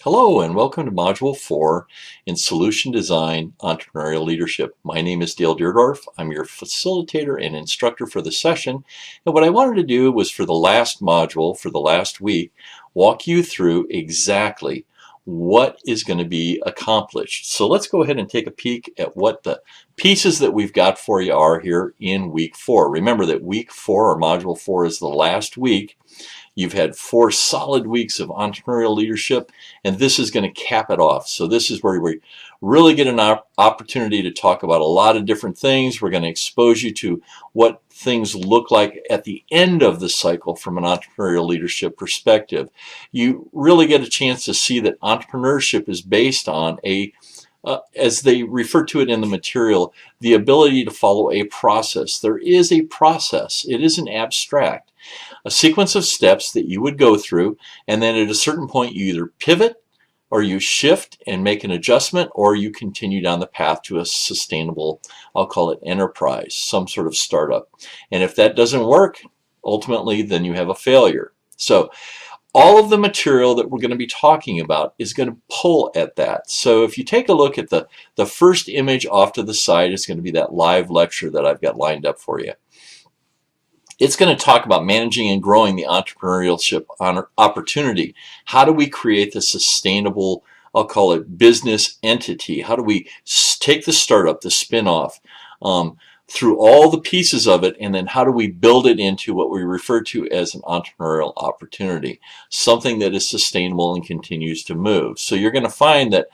Hello and welcome to Module 4 in Solution Design Entrepreneurial Leadership. My name is Dale Deerdorf. I'm your facilitator and instructor for the session. And what I wanted to do was for the last module, for the last week, walk you through exactly what is going to be accomplished. So let's go ahead and take a peek at what the pieces that we've got for you are here in week 4. Remember that week 4 or Module 4 is the last week. You've had 4 solid weeks of entrepreneurial leadership, and this is going to cap it off. So this is where we really get an opportunity to talk about a lot of different things. We're going to expose you to what things look like at the end of the cycle from an entrepreneurial leadership perspective. You really get a chance to see that entrepreneurship is based on as they refer to it in the material, the ability to follow a process. There is a process. It isn't abstract. A sequence of steps that you would go through, and then at a certain point you either pivot or you shift and make an adjustment, or you continue down the path to a sustainable, I'll call it enterprise, some sort of startup. And if that doesn't work, ultimately then you have a failure. So all of the material that we're going to be talking about is going to pull at that. So if you take a look at the first image off to the side, it's going to be that live lecture that I've got lined up for you. It's going to talk about managing and growing the entrepreneurship opportunity. How do we create the sustainable, I'll call it business entity? How do we take the startup, the spin-off, through all the pieces of it, and then how do we build it into what we refer to as an entrepreneurial opportunity, something that is sustainable and continues to move. So you're going to find that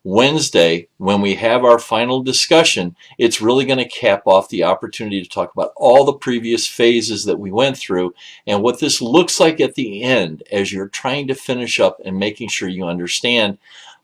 Wednesday, when we have our final discussion, it's really going to cap off the opportunity to talk about all the previous phases that we went through and what this looks like at the end as you're trying to finish up and making sure you understand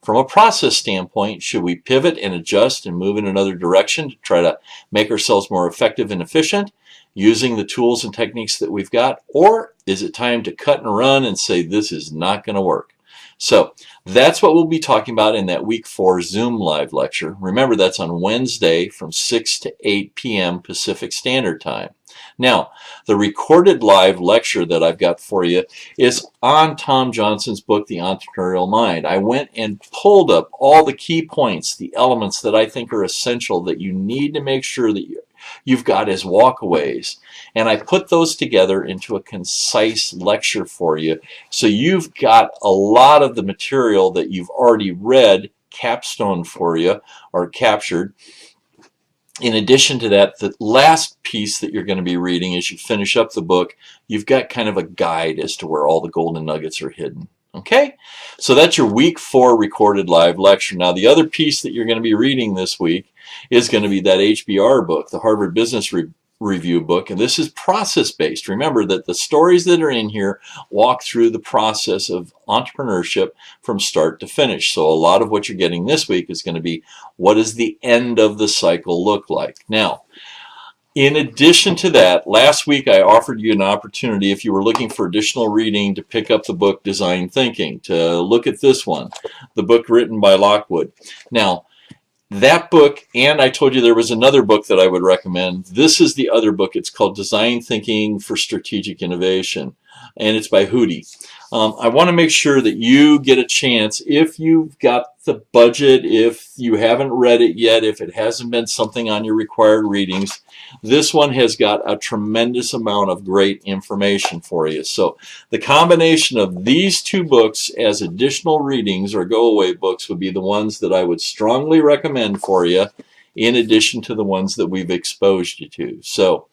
from a process standpoint, should we pivot and adjust and move in another direction to try to make ourselves more effective and efficient using the tools and techniques that we've got? Or is it time to cut and run and say this is not going to work? So that's what we'll be talking about in that week 4 Zoom live lecture. Remember, that's on Wednesday from 6 to 8 p.m. Pacific Standard Time. Now, the recorded live lecture that I've got for you is on Tom Johnson's book, The Entrepreneurial Mind. I went and pulled up all the key points, the elements that I think are essential that you need to make sure that you've got as walkaways. And I put those together into a concise lecture for you. So you've got a lot of the material that you've already read capstone for you or captured. In addition to that, the last piece that you're going to be reading as you finish up the book, you've got kind of a guide as to where all the golden nuggets are hidden. Okay? So that's your week 4 recorded live lecture. Now, the other piece that you're going to be reading this week is going to be that HBR book, the Harvard Business Review book, and this is process-based. Remember that the stories that are in here walk through the process of entrepreneurship from start to finish. So a lot of what you're getting this week is going to be, what does the end of the cycle look like? Now, in addition to that, last week I offered you an opportunity, if you were looking for additional reading, to pick up the book Design Thinking, to look at this one, the book written by Lockwood. Now, that book, and I told you there was another book that I would recommend. This is the other book. It's called Design Thinking for Strategic Innovation, and it's by Hootie. I want to make sure that you get a chance, if you've got the budget, if you haven't read it yet, if it hasn't been something on your required readings, this one has got a tremendous amount of great information for you. So the combination of these 2 books as additional readings or go-away books would be the ones that I would strongly recommend for you, in addition to the ones that we've exposed you to. So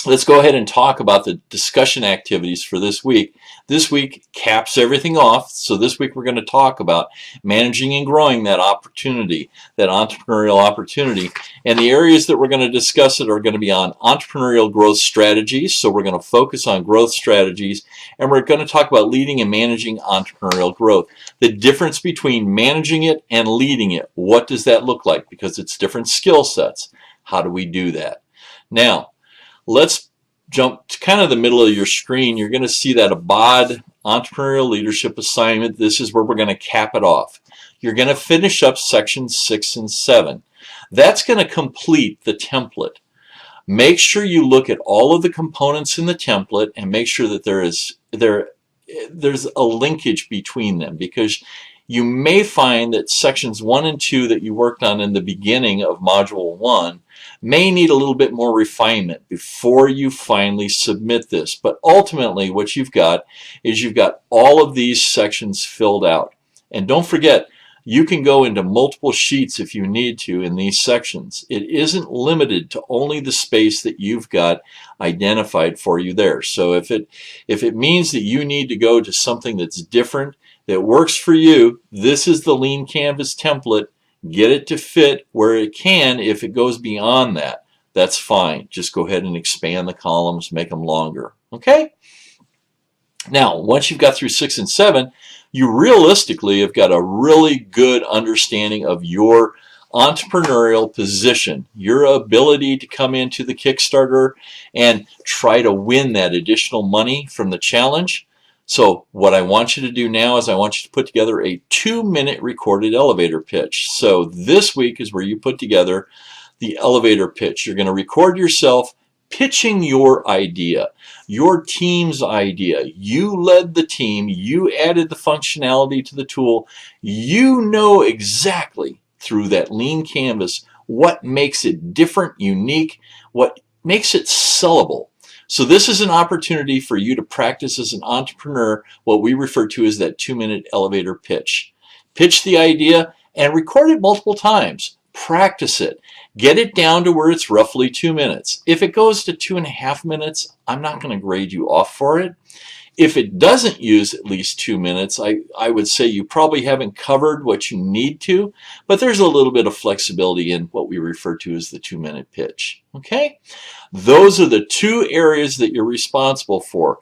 let's go ahead and talk about the discussion activities for this week. This week caps everything off. So this week we're going to talk about managing and growing that opportunity, that entrepreneurial opportunity. And the areas that we're going to discuss it are going to be on entrepreneurial growth strategies. So we're going to focus on growth strategies. And we're going to talk about leading and managing entrepreneurial growth. The difference between managing it and leading it. What does that look like? Because it's different skill sets. How do we do that? Now, let's jump to kind of the middle of your screen. You're going to see that ABOD Entrepreneurial Leadership Assignment. This is where we're going to cap it off. You're going to finish up sections 6 and 7. That's going to complete the template. Make sure you look at all of the components in the template and make sure that there there's a linkage between them, because you may find that sections 1 and 2 that you worked on in the beginning of Module 1 may need a little bit more refinement before you finally submit this. But ultimately what you've got is you've got all of these sections filled out. And don't forget, you can go into multiple sheets if you need to in these sections. It isn't limited to only the space that you've got identified for you there. So if it means that you need to go to something that's different, that works for you, this is the Lean Canvas template. Get it to fit where it can. If it goes beyond that, that's fine. Just go ahead and expand the columns, make them longer. Okay? Now, once you've got through 6 and 7, you realistically have got a really good understanding of your entrepreneurial position, your ability to come into the Kickstarter and try to win that additional money from the challenge. So what I want you to do now is I want you to put together a 2-minute recorded elevator pitch. So this week is where you put together the elevator pitch. You're going to record yourself pitching your idea, your team's idea. You led the team, you added the functionality to the tool. You know exactly through that Lean Canvas what makes it different, unique, what makes it sellable. So this is an opportunity for you to practice as an entrepreneur what we refer to as that 2-minute elevator pitch. Pitch the idea and record it multiple times. Practice it. Get it down to where it's roughly 2 minutes. If it goes to 2.5 minutes, I'm not going to grade you off for it. If it doesn't use at least 2 minutes, I would say you probably haven't covered what you need to, but there's a little bit of flexibility in what we refer to as the 2-minute pitch. Okay? Those are the 2 areas that you're responsible for.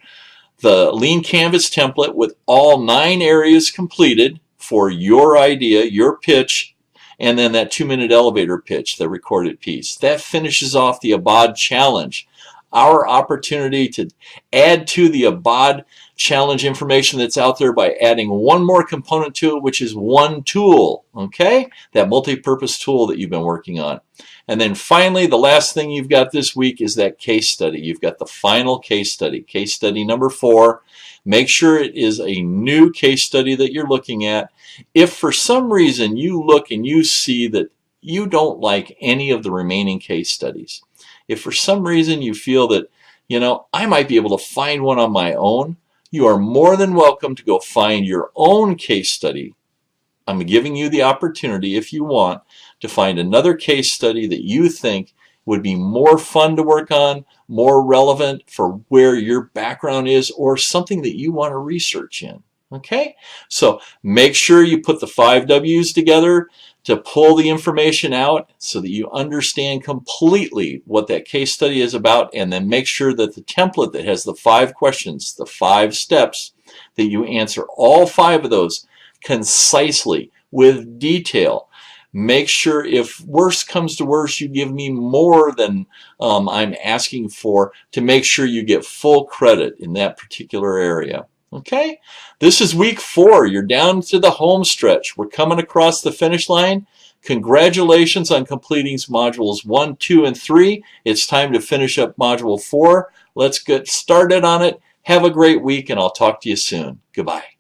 The Lean Canvas template with all 9 areas completed for your idea, your pitch, and then that 2-minute elevator pitch, the recorded piece. That finishes off the Abad Challenge. Our opportunity to add to the Abad Challenge information that's out there by adding one more component to it, which is one tool, okay? That multi-purpose tool that you've been working on. And then finally, the last thing you've got this week is that case study. You've got the final case study number 4. Make sure it is a new case study that you're looking at. If for some reason you look and you see that you don't like any of the remaining case studies, if for some reason you feel that, you know, I might be able to find one on my own, you are more than welcome to go find your own case study. I'm giving you the opportunity, if you want, to find another case study that you think would be more fun to work on, more relevant for where your background is, or something that you want to research in. Okay? So make sure you put the 5 W's together to pull the information out so that you understand completely what that case study is about, and then make sure that the template that has the 5 questions, the 5 steps, that you answer all 5 of those concisely with detail. Make sure, if worse comes to worse, you give me more than I'm asking for, to make sure you get full credit in that particular area. Okay? This is week 4. You're down to the home stretch. We're coming across the finish line. Congratulations on completing modules 1, 2, and 3. It's time to finish up module 4. Let's get started on it. Have a great week, and I'll talk to you soon. Goodbye.